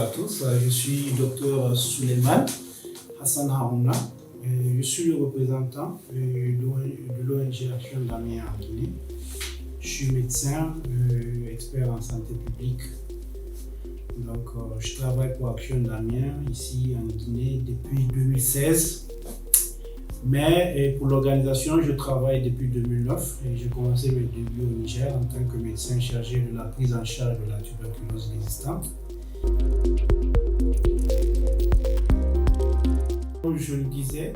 à tous, je suis Dr Souleymane Hassan Harouna. Je suis le représentant de l'ONG Action Damien en Guinée. Je suis médecin, expert en santé publique. Donc, je travaille pour Action Damien ici en Guinée depuis 2016. Mais pour l'organisation, je travaille depuis 2009 et j'ai commencé mes débuts au Niger en tant que médecin chargé de la prise en charge de la tuberculose résistante. Comme je le disais,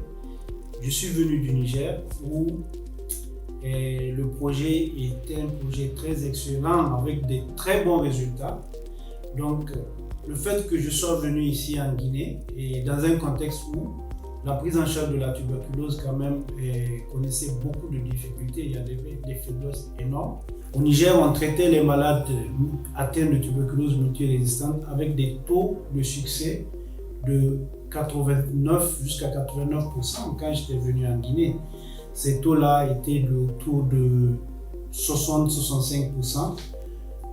je suis venu du Niger où le projet était un projet très excellent avec de très bons résultats. Donc, le fait que je sois venu ici en Guinée et dans un contexte où la prise en charge de la tuberculose quand même connaissait beaucoup de difficultés, il y a des faiblesses énormes. Au Niger, on traitait les malades atteints de tuberculose multirésistante avec des taux de succès de 89 jusqu'à 89% quand j'étais venu en Guinée. Ces taux-là étaient autour de 60-65%.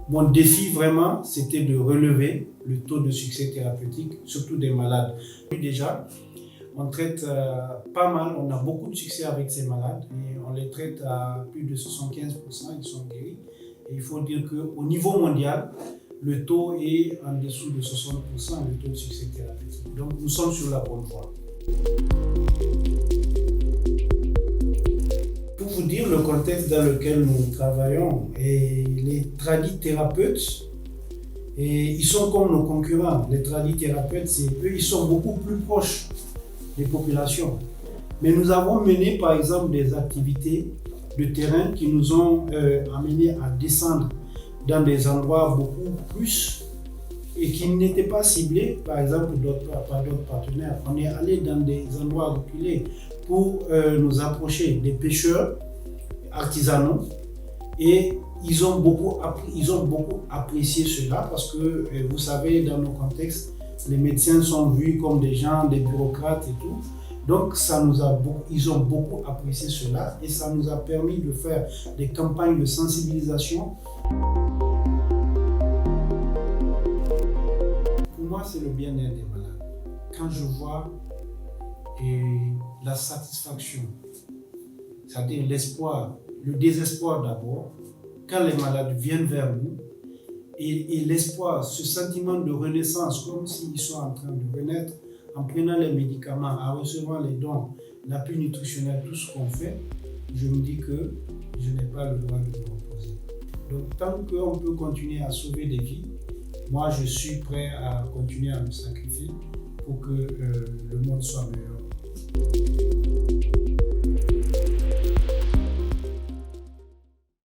Mon défi vraiment, c'était de relever le taux de succès thérapeutique, surtout des malades. Déjà, on traite pas mal, on a beaucoup de succès avec ces malades et on les traite à plus de 75%, ils sont guéris. Et il faut dire qu'au niveau mondial, le taux est en dessous de 60%, le taux de succès thérapeutique. Donc nous sommes sur la bonne voie. Pour vous dire le contexte dans lequel nous travaillons, et les tradithérapeutes, ils sont comme nos concurrents. Les tradithérapeutes, eux, ils sont beaucoup plus proches des populations. Mais nous avons mené par exemple des activités de terrain qui nous ont amenés à descendre dans des endroits beaucoup plus et qui n'étaient pas ciblés par exemple par d'autres partenaires. On est allé dans des endroits reculés pour nous approcher des pêcheurs artisanaux et ils ont beaucoup apprécié cela parce que vous savez, dans nos contextes, les médecins sont vus comme des gens, des bureaucrates et tout. Donc, ils ont beaucoup apprécié cela et ça nous a permis de faire des campagnes de sensibilisation. Pour moi, c'est le bien-être des malades. Quand je vois la satisfaction, c'est-à-dire l'espoir, le désespoir d'abord, quand les malades viennent vers nous, et l'espoir, ce sentiment de renaissance, comme s'ils sont en train de renaître en prenant les médicaments, en recevant les dons, l'appui nutritionnel, tout ce qu'on fait, je me dis que je n'ai pas le droit de me reposer. Donc tant qu'on peut continuer à sauver des vies, moi je suis prêt à continuer à me sacrifier pour que le monde soit meilleur.